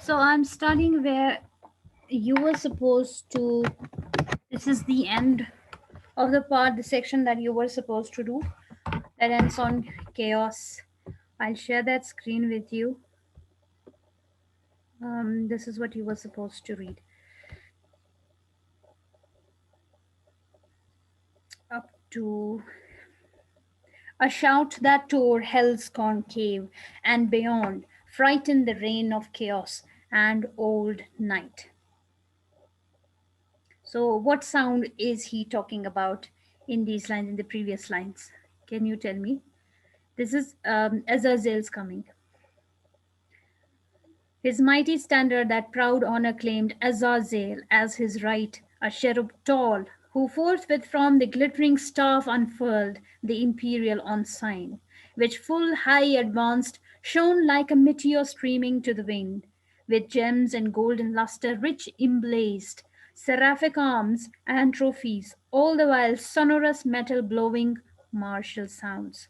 So I'm starting where you were supposed to. This is the end of the part, the section that you were supposed to do. That ends on chaos. I'll share that screen with you. This is what you were supposed to read. Up to a shout that tore hell's concave and beyond, frightened the reign of chaos and old night. So, what sound is he talking about in these lines, in the previous lines? Can you tell me? This is Azazel's coming. His mighty standard that proud honor claimed Azazel as his right, a cherub tall, who forthwith from the glittering staff unfurled the imperial ensign, which full high advanced, shone like a meteor streaming to the wind, with gems and golden lustre rich emblazed, seraphic arms and trophies, all the while sonorous metal blowing martial sounds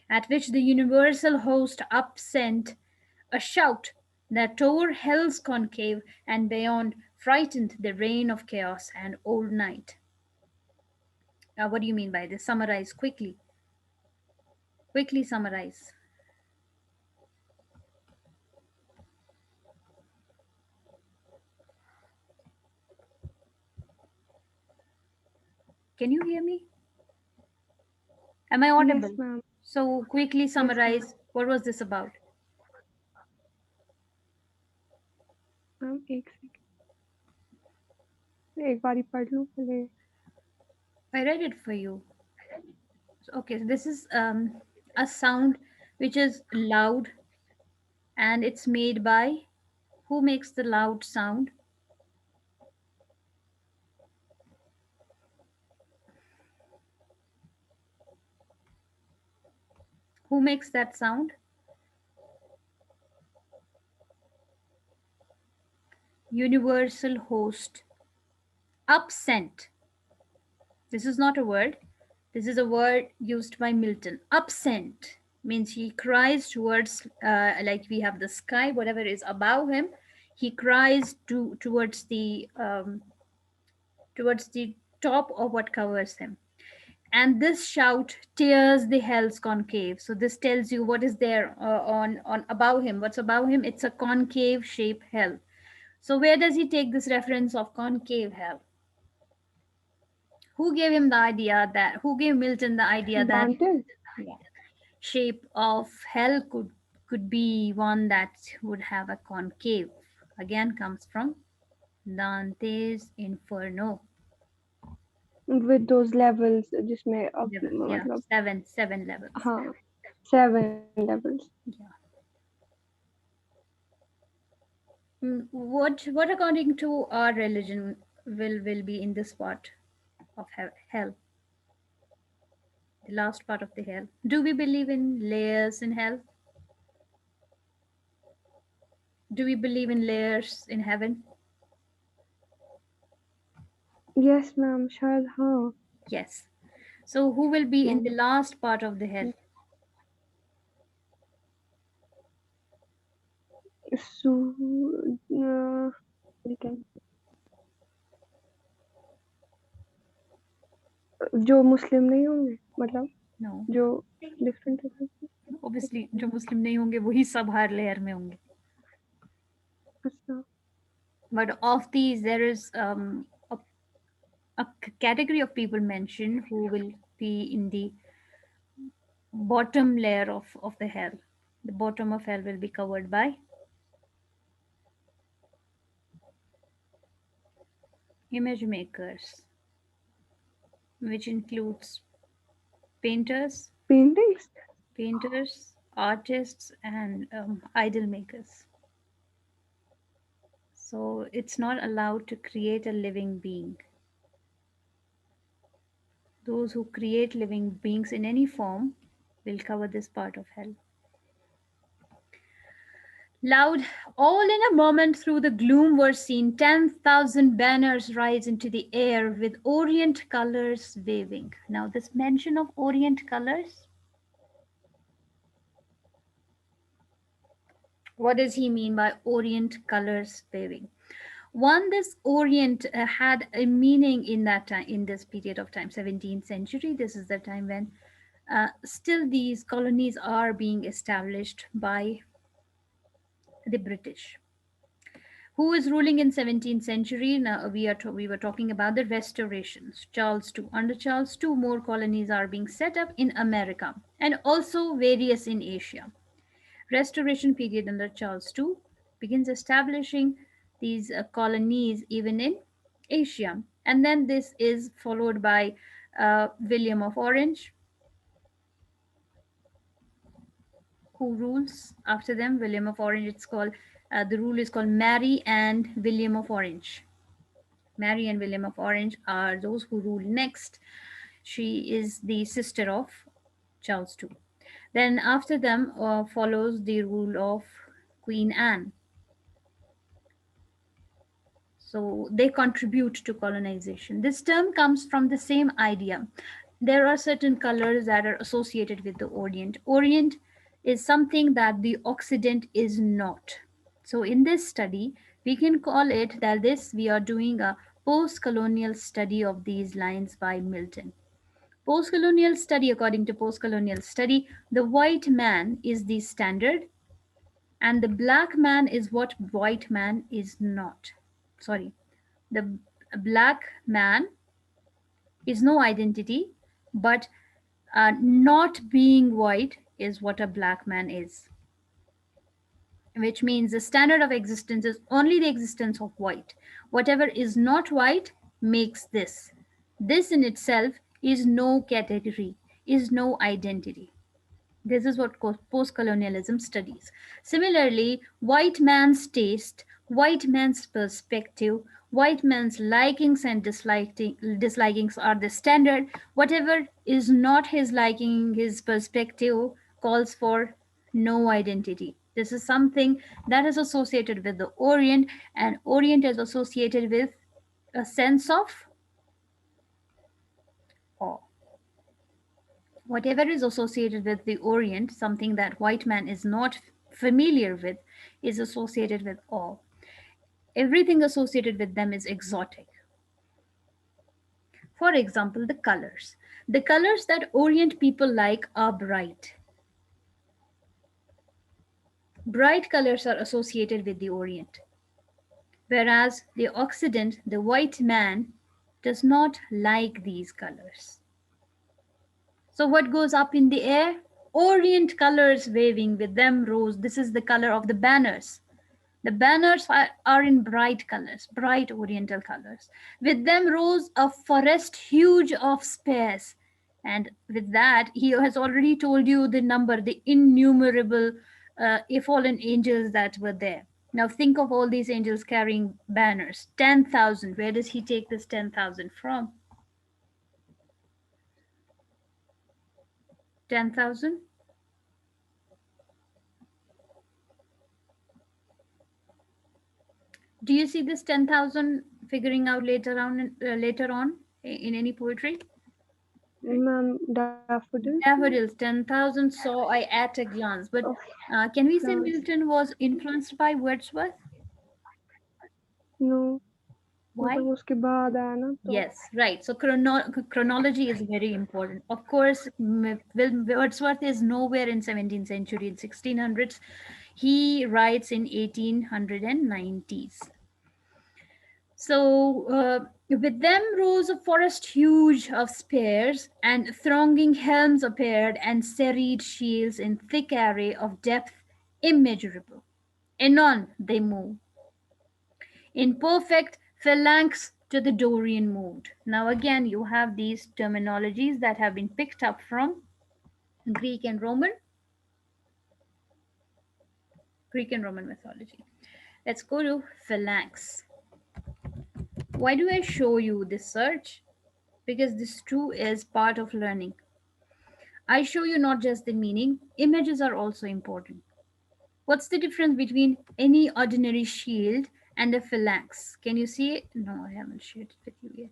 at which the universal host upsent a shout that tore hell's concave and beyond, frightened the reign of chaos and old night. Now, what do you mean by this? Summarize quickly. Quickly summarize. Can you hear me? Am I Yes, audible? ma'am. So, quickly Yes, ma'am. summarize what was this about? Ma'am एक second एक बारी पढ़ लूँ पहले. I read it for you. Okay, so this is a sound which is loud and it's made by who makes the loud sound? Who makes that sound? Universal host. Upsent. This is not a word. This is a word used by Milton. Upsent means he cries towards, like we have the sky, whatever is above him. He cries towards the top of what covers him. And this shout tears the hell's concave. So this tells you what is there on above him. What's above him? It's a concave shape hell. So where does he take this reference of concave hell? Who gave him the idea that? Who gave Milton the idea that Dante's. yeah, shape of hell could be one that would have a concave? Again, comes from Dante's Inferno. With those levels जिसमें अब Yeah, मतलब seven levels. हाँ 7 levels. Yeah. What according to our religion will be in this part of hell, the last part of the hell? Do we believe in layers in hell? Do we believe in layers in heaven? Yes, ma'am. शायद हाँ. Yes. So who will be in Ma'am. the last part of the hell? Sue we can जो मुस्लिम नहीं होंगे मतलब No. जो different Obviously, जो मुस्लिम नहीं होंगे वही सब हर लेयर में होंगे. अच्छा But of these, there is a category of people mentioned who will be in the bottom layer of the hell. The bottom of hell will be covered by image makers, which includes painters, paintings. artists, and idol makers. So it's not allowed to create a living being. Those who create living beings in any form will cover this part of hell. Loud, all in a moment through the gloom were seen 10,000 banners rise into the air with orient colors waving. Now, this mention of orient colors, What does he mean by Orient colors waving? One, this Orient had a meaning in that time, in this period of time, 17th century. This is the time when still these colonies are being established by the British. Who is ruling in 17th century? Now we were talking about the restorations. Charles II. Under Charles II, more colonies are being set up in America and also various in Asia. Restoration period under Charles II begins establishing these colonies even in Asia. And then this is followed by William of Orange, who rules after them. William of Orange, it's called, the rule is called Mary and William of Orange. Mary and William of Orange are those who rule next. She is the sister of Charles II. Then after them follows the rule of Queen Anne. So they contribute to colonization. This term comes from the same idea. There are certain colors that are associated with the Orient. Orient is something that the Occident is not. So in this study, we can call it that this we are doing a post-colonial study of these lines by Milton. Post-colonial study, according to post-colonial study, the white man is the standard and the black man is what white man is not. Sorry, the black man is no identity, but not being white is what a black man is, which means the standard of existence is only the existence of white. Whatever is not white makes this. This in itself is no category, is no identity. This is what post colonialism studies. Similarly, white man's taste, white man's perspective, white man's dislikings are the standard. Whatever is not his liking, his perspective calls for no identity. This is something that is associated with the Orient, and Orient is associated with a sense of awe. Whatever is associated with the Orient, something that white man is not familiar with, is associated with awe. Everything associated with them is exotic. For example, the colors. The colors that Orient people like are bright. Bright colors are associated with the Orient. Whereas the Occident, the white man, does not like these colors. So, what goes up in the air? Orient colors waving, with them rose. This is the color of the banners. The banners are in bright colors, bright oriental colors. With them rose a forest huge of spears. And with that, he has already told you the number, the innumerable fallen angels that were there. Now think of all these angels carrying banners. 10,000. Where does he take this 10,000 from? 10,000? Do you see this 10,000 figuring out later on in any poetry? Ma'am, daffodils? Daffodils, 10,000 saw I at a glance. But Oh, can we say flowers. Milton was influenced by Wordsworth? No, Why? मतलब उसके बाद आया ना तो Yes, right. So chronology is very important. Of course, Wordsworth is nowhere in 17th century, in 1600s. He writes in 1890s. So with them rose a forest huge of spears, and thronging helms appeared, and serried shields in thick array of depth immeasurable. Anon they move, in perfect phalanx to the Dorian moved. Now again you have these terminologies that have been picked up from Greek and Roman, Greek and Roman mythology. Let's go to phalanx. Why do I show you this search? Because this too is part of learning. I show you not just the meaning, images are also important. What's the difference between any ordinary shield and a phalanx? Can you see it? No, I haven't shared it with you yet.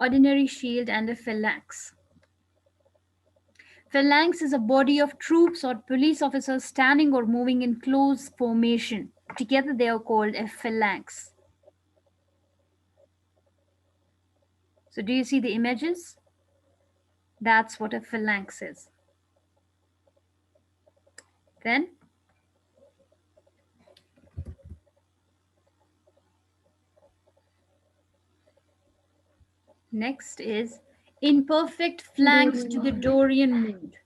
Ordinary shield and a phalanx. Phalanx is a body of troops or police officers standing or moving in close formation. Together they are called a phalanx. So, do you see the images? That's what a phalanx is. Then, next is imperfect flanks to the Dorian. Dorian mood.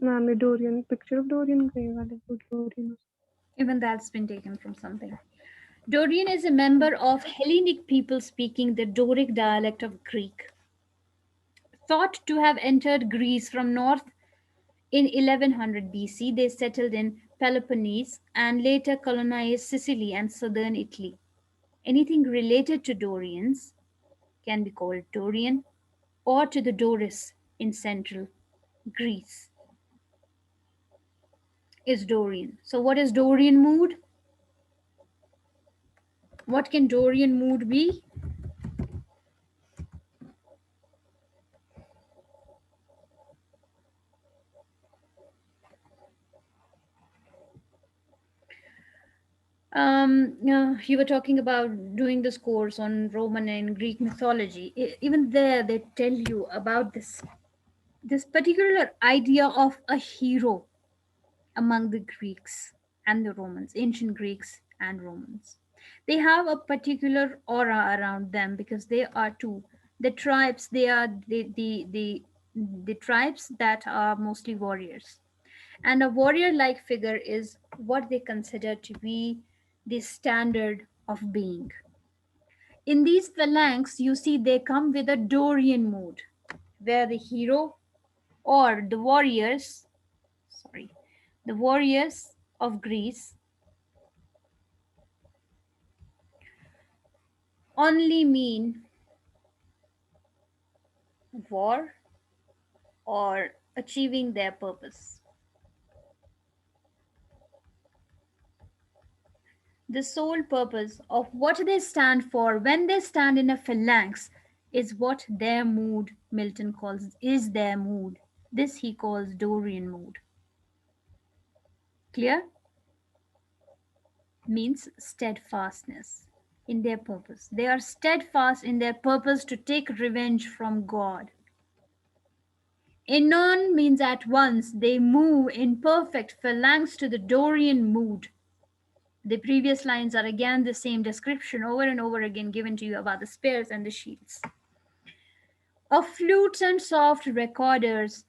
Ma'am ये Dorian picture of Dorian गए वाले वो Dorian Even that's been taken from something. Dorian is a member of Hellenic people speaking the Doric dialect of Greek, thought to have entered Greece from north in 1100 BC. They settled in Peloponnese and later colonized Sicily and southern Italy. Anything related to Dorians can be called Dorian or to the Doris in central Greece is Dorian. So, what is Dorian mood? What can Dorian mood be? You were talking about doing this course on Roman and Greek mythology. Even there, they tell you about this particular idea of a hero among the Greeks and the Romans, ancient Greeks and Romans. They have a particular aura around them because they are two. The tribes, they are the tribes that are mostly warriors. And a warrior like figure is what they consider to be the standard of being. In these phalanx, you see they come with a Dorian mood, where the hero or the warriors of Greece only mean war or achieving their purpose. The sole purpose of what they stand for when they stand in a phalanx is what their mood, Milton calls, is their mood. This he calls Dorian mood. Clear? Means steadfastness in their purpose. They are steadfast in their purpose to take revenge from God. Anon means at once they move in perfect phalanx to the Dorian mood. The previous lines are again the same description over and over again given to you about the spears and the shields. Of flutes and soft recorders.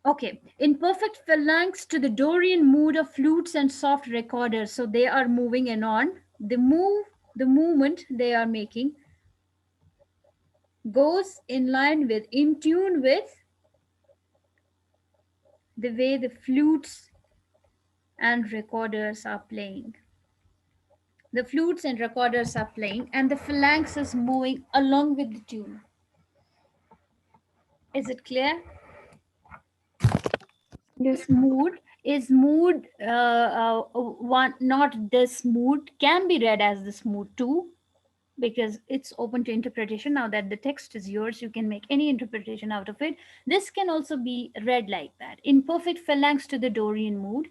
Okay, in perfect phalanx to the Dorian mood of flutes and soft recorders. So they are moving and on. The movement they are making goes in line with, in tune with the way the flutes and recorders are playing. The flutes and recorders are playing, and the phalanx is moving along with the tune. Is it clear? yes This ma'am mood is mood one, not this mood can be read as this mood too, because it's open to interpretation. Now that the text is yours, you can make any interpretation out of it. This can also be read like that, in perfect phalanx to the Dorian mood.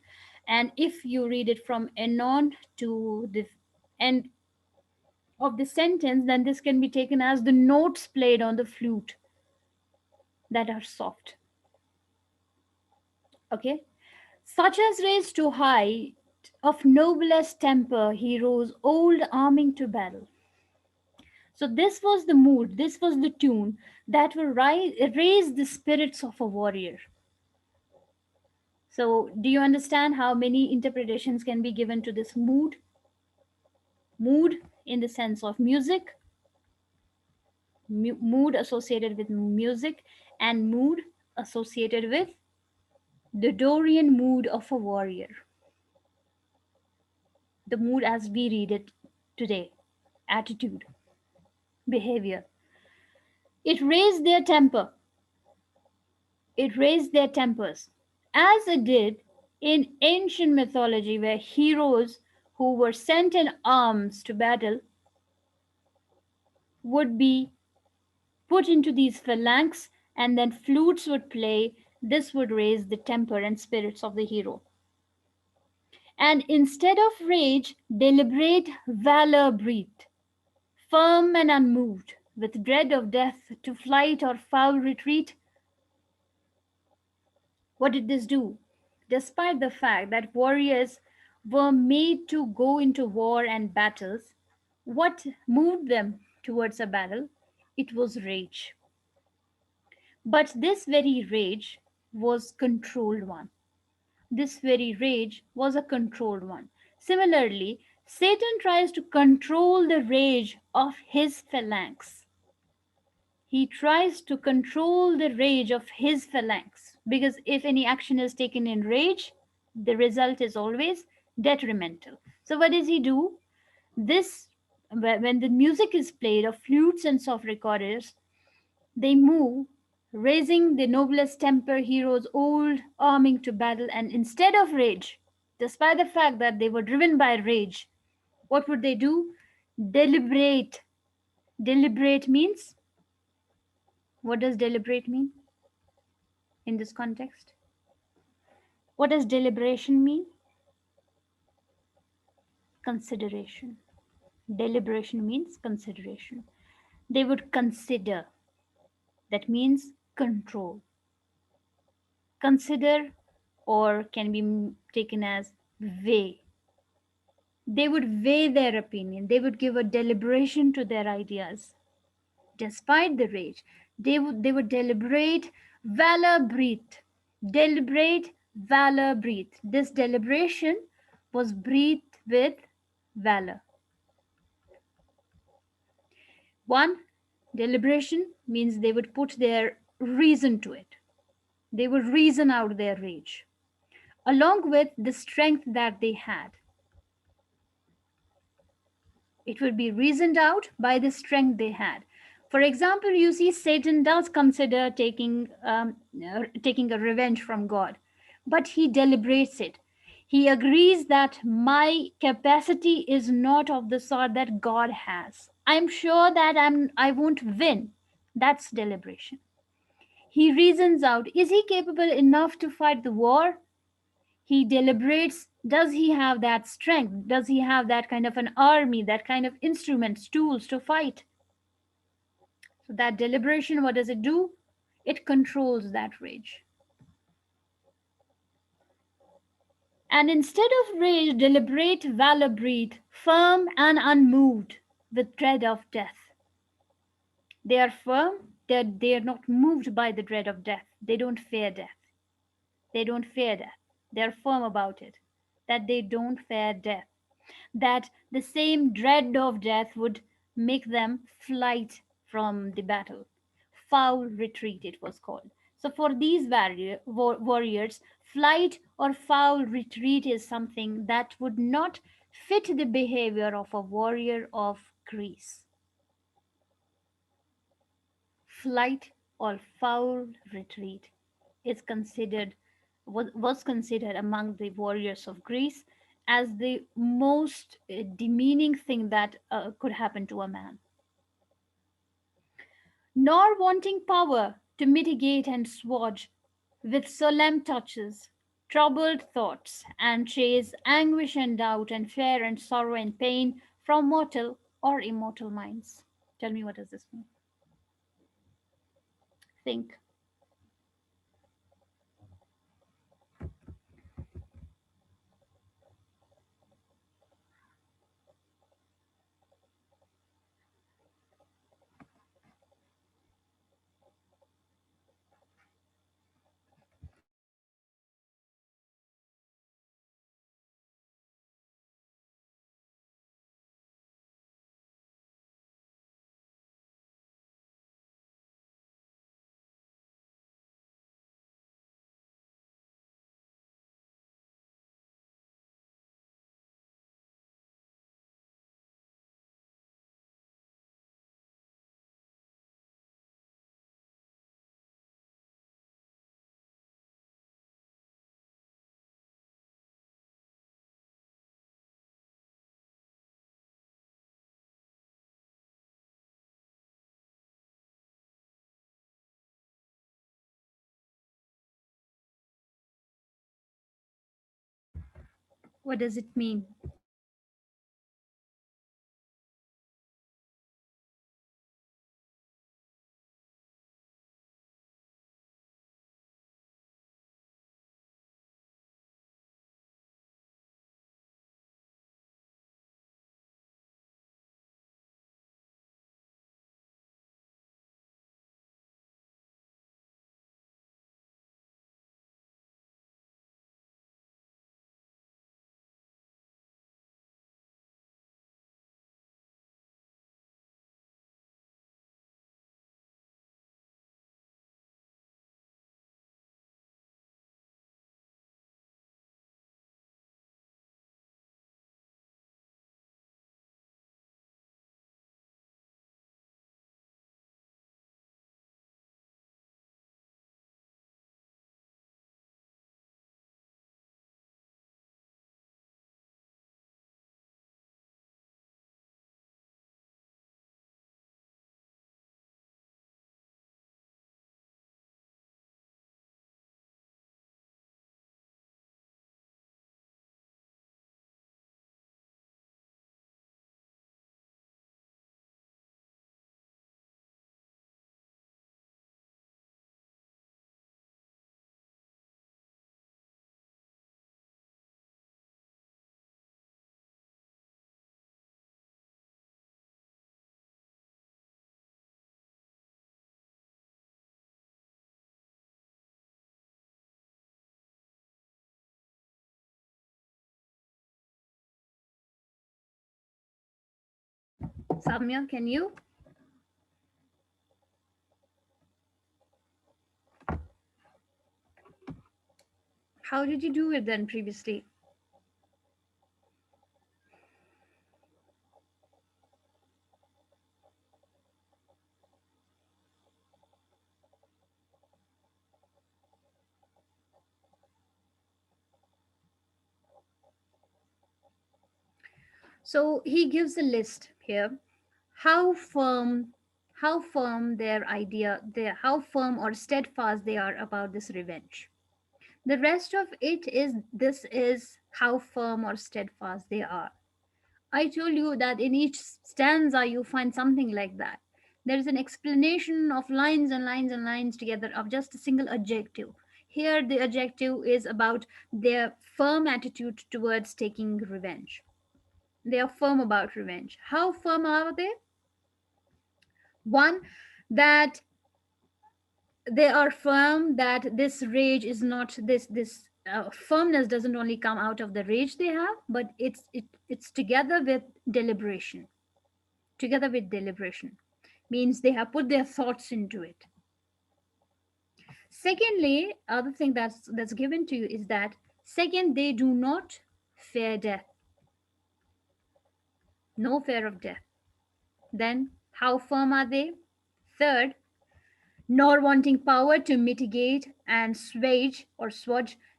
And if you read it from anon to the end of the sentence, then this can be taken as the notes played on the flute that are soft. Okay, such as raised to height of noblest temper heroes old arming to battle. So this was the mood, this was the tune that will raise the spirits of a warrior. So do you understand how many interpretations can be given to this mood? Mood in the sense of music, mood associated with music, and mood associated with the Dorian mood of a warrior. The mood as we read it today, attitude, behavior. It raised their temper. It raised their tempers, as it did in ancient mythology, where heroes who were sent in arms to battle would be put into these phalanx, and then flutes would play. This would raise the temper and spirits of the hero. And instead of rage, deliberate valor breathed, firm and unmoved, with dread of death to flight or foul retreat. What did this do? Despite the fact that warriors were made to go into war and battles, what moved them towards a battle? It was rage. But this very rage was controlled one. This very rage was a controlled one. Similarly, Satan tries to control the rage of his phalanx. He tries to control the rage of his phalanx, because if any action is taken in rage, the result is always detrimental. So, what does he do? This, when the music is played of flutes and soft recorders, they move, raising the noblest temper heroes old, arming to battle, and instead of rage, despite the fact that they were driven by rage, what would they do? Deliberate. Deliberate means, what does deliberate mean in this context? What does deliberation mean? Consideration. Deliberation means consideration. They would consider. That means control. Consider, or can be taken as weigh. They would weigh their opinion. They would give a deliberation to their ideas. Despite the rage, they would deliberate, valor breathed. Deliberate, valor breathed. This deliberation was breathed with valor. One, deliberation means they would put their reason to it. They would reason out their rage, along with the strength that they had. It would be reasoned out by the strength they had. For example, you see, Satan does consider taking a revenge from God, but he deliberates it. He agrees that my capacity is not of the sort that God has. I'm sure that I won't win. That's deliberation. He reasons out, is he capable enough to fight the war? He deliberates, does he have that strength? Does he have that kind of an army, that kind of instruments, tools to fight? So that deliberation, what does it do? It controls that rage. And instead of rage, deliberate valor breathe, firm and unmoved with dread of death. They are firm, they are not moved by the dread of death. They don't fear death. They don't fear death. They are firm about it, that they don't fear death, that the same dread of death would make them flight from the battle. Foul retreat, it was called. So, for these warriors, flight or foul retreat is something that would not fit the behavior of a warrior of Greece. Flight or foul retreat is considered was considered among the warriors of Greece as the most demeaning thing that could happen to a man. Nor wanting power to mitigate and swathe with solemn touches troubled thoughts, and chase anguish and doubt and fear and sorrow and pain from mortal or immortal minds. Tell me, what does this mean? Think. What does it mean? Samya, can you? How did you do it then previously? So he gives a list here. How firm, how firm how firm or steadfast they are about this revenge. The rest of it is this is how firm or steadfast they are. I told you that in each stanza you find something like that. There is an explanation of lines and lines and lines together of just a single adjective. Here, the adjective is about their firm attitude towards taking revenge. They are firm about revenge. How firm are they? One, that they are firm that this rage is not this firmness doesn't only come out of the rage they have, but it's together with deliberation. Together with deliberation means they have put their thoughts into it. Secondly, other thing that's given to you is that second, they do not fear death, no fear of death. Then how firm are they? Third, nor wanting power to mitigate and swudge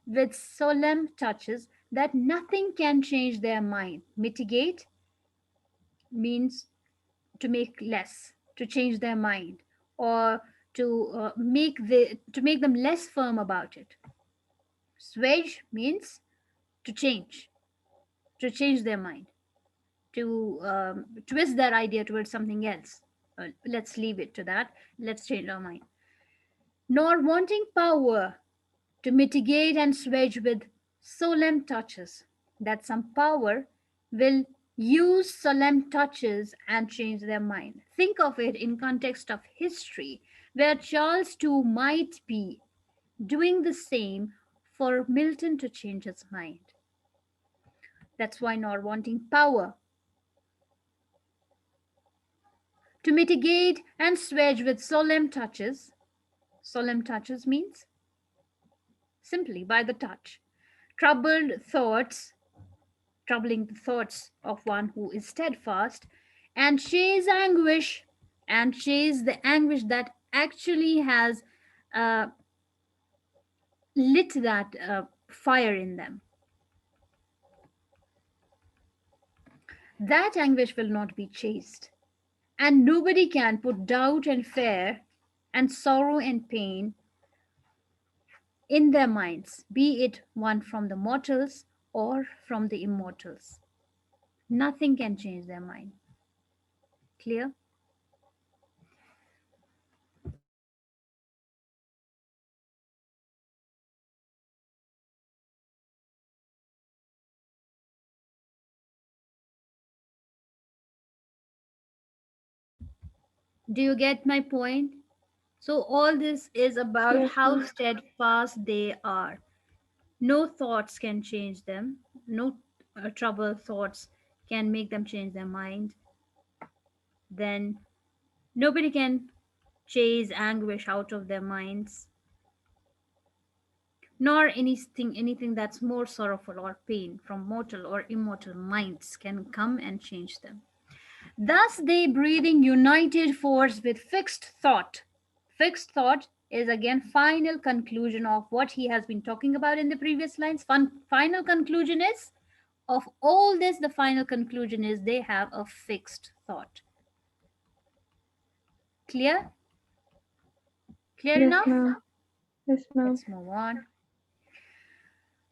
with solemn touches that nothing can change their mind. Mitigate means to make less, to change their mind, or to make them less firm about it. Swage means to change their mind, to twist their idea towards something else. Let's leave it to that. Let's change our mind. Nor wanting power to mitigate and swedge with solemn touches, that some power will use solemn touches and change their mind. Think of it in context of history, where Charles too might be doing the same for Milton to change his mind. That's why nor wanting power to mitigate and swedge with solemn touches. Solemn touches means simply by the touch. Troubled thoughts troubling the thoughts of one who is steadfast, and chase anguish, and chase the anguish that actually has uh, lit that fire in them. That anguish will not be chased, and nobody can put doubt and fear and sorrow and pain in their minds, be it one from the mortals or from the immortals. Nothing can change their mind. Clear? Do you get my point? So, all this is about Yes, how ma'am. steadfast they are. No thoughts can change them, no troubled thoughts can make them change their mind. Then, nobody can chase anguish out of their minds, nor anything that's more sorrowful or pain from mortal or immortal minds can come and change them. Thus, they breathing united force with fixed thought. Fixed thought is again final conclusion of what he has been talking about in the previous lines. Final conclusion is of all this, the final conclusion is they have a fixed thought. Clear? Clear Yes, enough? ma'am. Yes, ma'am. Let's move on.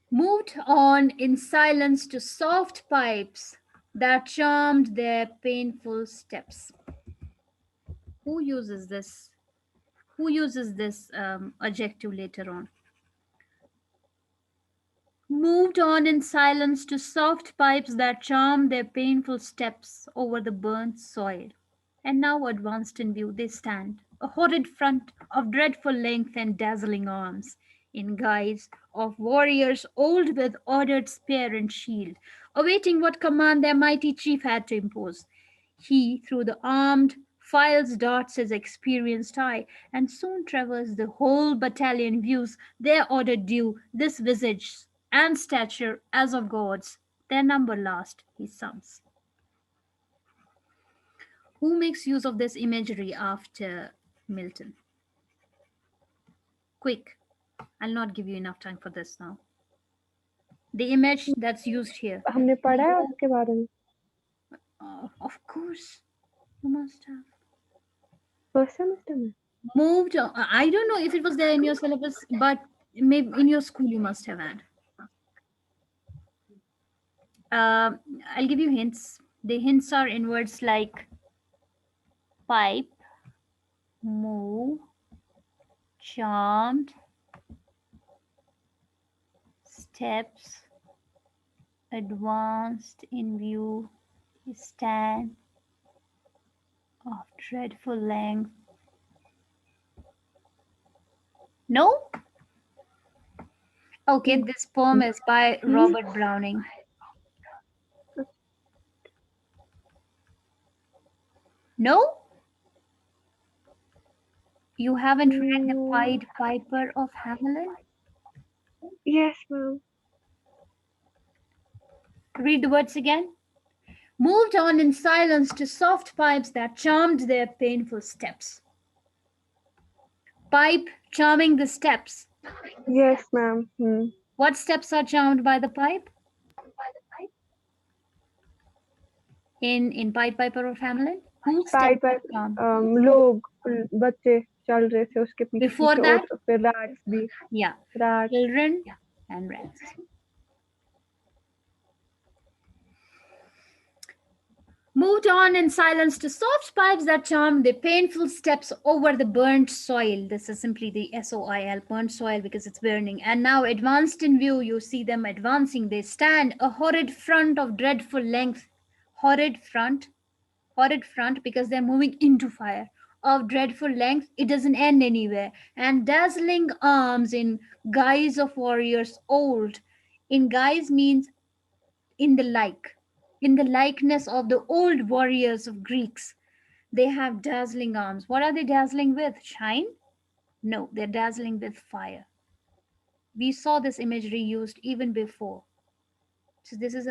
Moved on in silence to soft pipes that charmed their painful steps. Who uses this? Who uses this adjective later on? Moved on in silence to soft pipes that charmed their painful steps over the burnt soil. And now advanced in view they stand, a horrid front of dreadful length and dazzling arms, in guise of warriors old with ordered spear and shield, awaiting what command their mighty chief had to impose. He, through the armed files, darts his experienced eye, and soon traversed the whole battalion, views their order due, this visage and stature as of gods, their number last, he sums. Who makes use of this imagery after Milton? Quick, I'll not give you enough time for this now. The image that's used here. हमने पढ़ा है उसके बारे में Of course, you must have. First semester में Moved, I don't know if it was there in your syllabus, but maybe in your school you must have had. I'll give you hints. The hints are in words like pipe, move, charmed, steps, advanced in view, stand of dreadful length. No? Okay, this poem is by Hmm? Robert Browning. No? You haven't read The No. Pied Piper of Hamelin? Yes, ma'am. Read the words again. Moved on in silence to soft pipes that charmed their painful steps. Pipe charming the steps. Yes, ma'am. What steps are charmed by the pipe? In Pied Piper of Hamelin? Whose pipe steps are charmed? लोग बच्चे चल रहे थे उसके पीछे Before पीछे that? और फिर रैट्स भी Yeah, rats children and rats. Moved on in silence to soft pipes that charm the painful steps over the burnt soil. This is simply the SOIL, burnt soil, because it's burning. And now, advanced in view, you see them advancing. They stand, a horrid front of dreadful length. Horrid front, because they're moving into fire. Of dreadful length, it doesn't end anywhere. And dazzling arms in guise of warriors old. In guise means in the like, in the likeness of the old warriors of Greeks. They have dazzling arms. What are they dazzling with? Shine? No, they're dazzling with fire. We saw this imagery used even before. So this is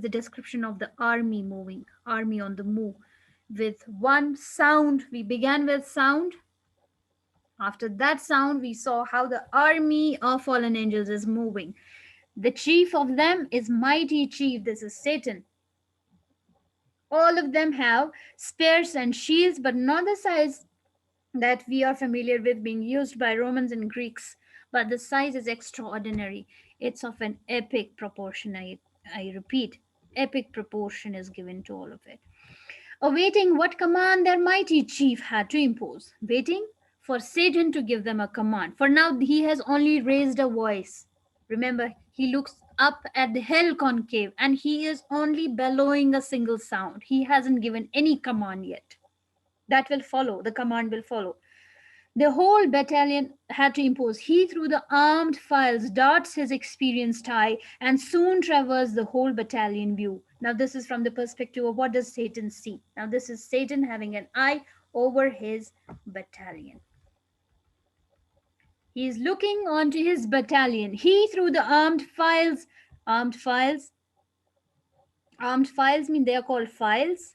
the description of the army moving, army on the move. With one sound, we began with sound. After that sound, we saw how the army of fallen angels is moving. The chief of them is mighty chief. This is Satan. All of them have spears and shields, but not the size. that we are familiar with being used by Romans and Greeks, but the size is extraordinary. It's of an epic proportion. I repeat, epic proportion is given to all of it. Awaiting what command their mighty chief had to impose, waiting for Satan to give them a command. For now, he has only raised a voice. Remember, he looks up at the hell concave and he is only bellowing a single sound. He hasn't given any command yet. That will follow, the command will follow. The whole battalion had to impose. He, through the armed files, darts his experienced eye and soon traversed the whole battalion view. Now, this is from the perspective of what does Satan see? Now, this is Satan having an eye over his battalion. He is looking onto his battalion. He, through the armed files, armed files mean they are called files.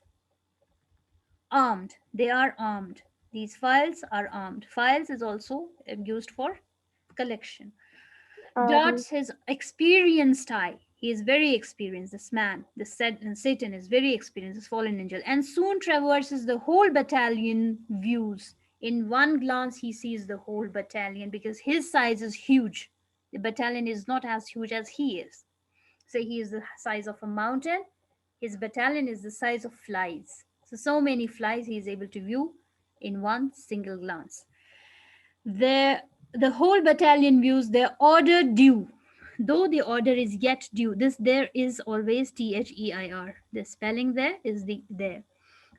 Armed, they are armed. These files are armed. Files is also used for collection. Army. Darts his experienced eye. He is very experienced, this man. This Satan is very experienced, this fallen angel, and soon traverses the whole battalion views. In one glance, he sees the whole battalion because his size is huge. The battalion is not as huge as he is. Say he is the size of a mountain, his battalion is the size of flies. So many flies he is able to view in one single glance. The, the whole battalion views their order due. Though the order is yet due, this there is always THEIR. The spelling there is the there.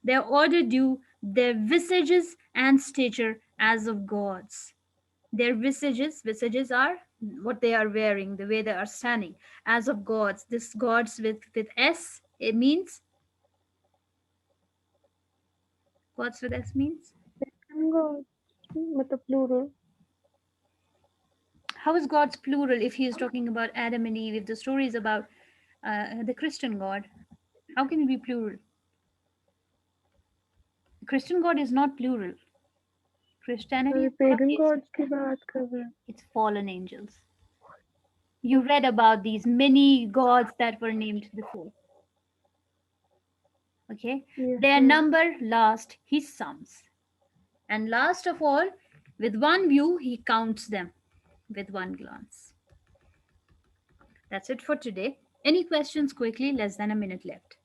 Their order due, their visages and stature as of gods. Their visages are what they are wearing, the way they are standing, as of gods. This gods with S, it means gods with S means. God. मतलब plural. How is God's plural if he is talking about Adam and Eve? If the story is about the Christian God, how can it be plural? The Christian God is not plural. Christianity is not a Pagan case. gods की बात कर रहे हैं. It's fallen angels. You read about these many gods that were named before. Okay, Yes, their ma'am. number last he sums, and last of all, with one view he counts them with one glance. That's it for today. Any questions quickly? Less than a minute left.